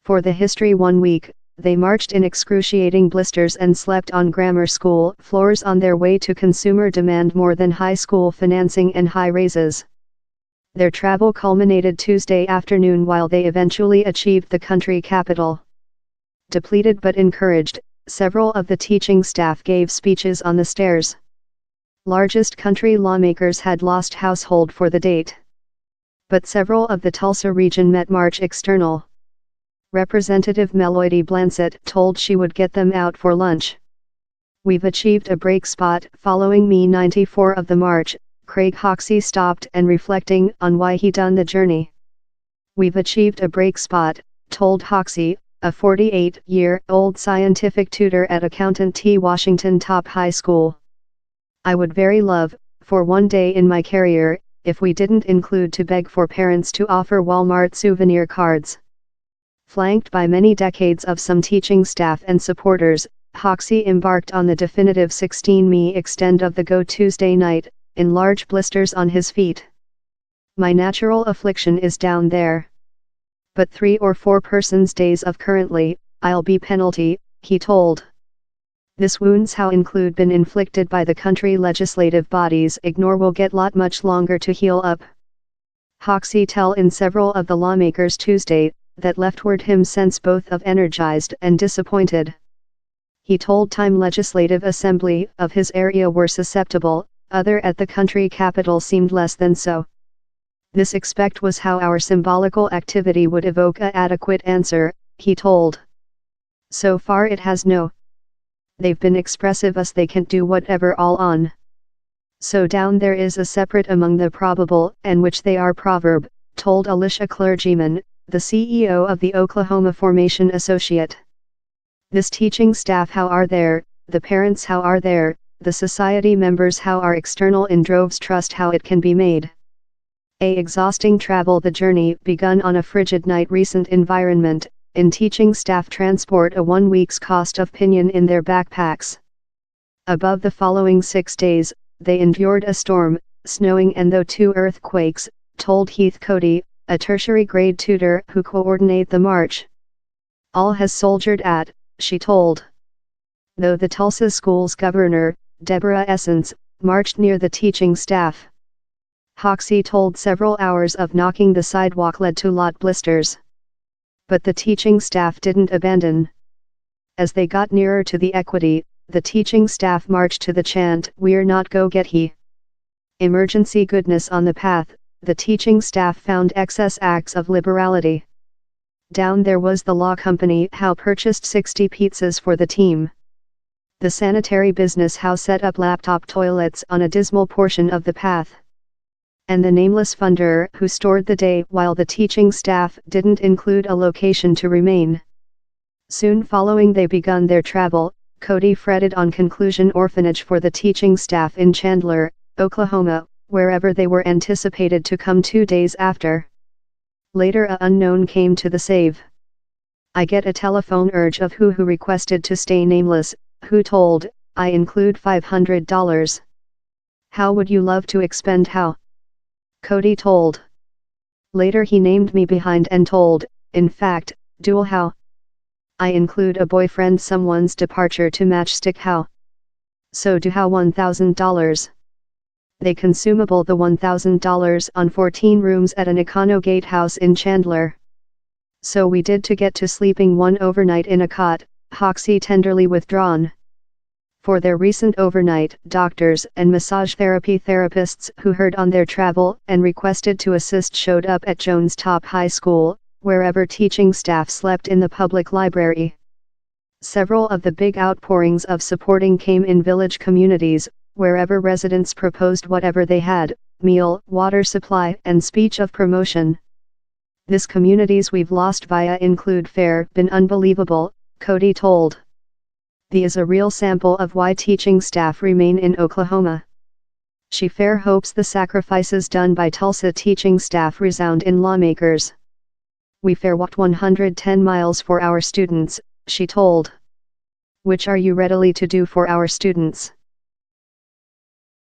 For the history 1 week, they marched in excruciating blisters and slept on grammar school floors on their way to consumer demand more than high school financing and high raises. Their travel culminated Tuesday afternoon while they eventually achieved the country capital. Depleted but encouraged, several of the teaching staff gave speeches on the stairs. Largest country lawmakers had lost household for the date. But several of the Tulsa region met March external. Representative Melody Blansett told she would get them out for lunch. We've achieved a break spot. Following me 94 of the march, Craig Hoxie stopped and reflecting on why he done the journey. We've achieved a break spot, told Hoxie, a 48-year-old scientific tutor at Accountant T. Washington Top High School. I would very love, for one day in my career, if we didn't include to beg for parents to offer Walmart souvenir cards. Flanked by many decades of some teaching staff and supporters, Hoxie embarked on the definitive 16-me extend of the Go Tuesday night, in large blisters on his feet. My natural affliction is down there. But 3 or 4 persons days of currently, I'll be penalty, he told. This wounds how include been inflicted by the country legislative bodies ignore will get lot much longer to heal up. Hoxie tell in several of the lawmakers Tuesday, that leftward him sense both of energized and disappointed. He told Time Legislative Assembly of his area were susceptible, other at the country capital seemed less than so. This expect was how our symbolical activity would evoke a adequate answer, he told. So far it has no. They've been expressive as they can't do whatever all on. So down there is a separate among the probable, and which they are proverb, told Alicia Clergyman, the CEO of the Oklahoma Formation Associate. This teaching staff how are there, the parents how are there, the society members how are external in droves trust how it can be made. A exhausting travel the journey begun on a frigid night recent environment, in teaching staff transport a 1 week's cost of pinion in their backpacks. Above the following 6 days, they endured a storm, snowing and though 2 earthquakes, told Heath Cody, a tertiary grade tutor who coordinate the march. All has soldiered at, she told. Though the Tulsa school's governor, Deborah Essence, marched near the teaching staff. Hoxie told several hours of knocking the sidewalk led to lot blisters. But the teaching staff didn't abandon. As they got nearer to the equity, the teaching staff marched to the chant, "We're not go get he." Emergency goodness on the path, the teaching staff found excess acts of liberality. Down there was the law company how purchased 60 pizzas for the team. The sanitary business how set up laptop toilets on a dismal portion of the path. And the nameless funder who stored the day while the teaching staff didn't include a location to remain. Soon following they begun their travel, Cody fretted on Conclusion Orphanage for the teaching staff in Chandler, Oklahoma, wherever they were anticipated to come 2 days after. Later a unknown came to the save. I get a telephone urge of who requested to stay nameless, who told, I include $500. How would you love to expend how? Cody told. Later he named me behind and told, in fact, dual how. I include a boyfriend someone's departure to matchstick how. So do how $1,000. They consumable the $1,000 on 14 rooms at an Econo Gatehouse in Chandler. So we did to get to sleeping one overnight in a cot, Hoxie tenderly withdrawn. For their recent overnight, doctors and massage therapy therapists who heard on their travel and requested to assist showed up at Jones Top High School, wherever teaching staff slept in the public library. Several of the big outpourings of supporting came in village communities, wherever residents proposed whatever they had, meal, water supply and speech of promotion. This communities we've lost via include fair been unbelievable, Cody told. The is a real sample of why teaching staff remain in Oklahoma. She fair hopes the sacrifices done by Tulsa teaching staff resound in lawmakers. We fair walked 110 miles for our students, she told. Which are you readily to do for our students?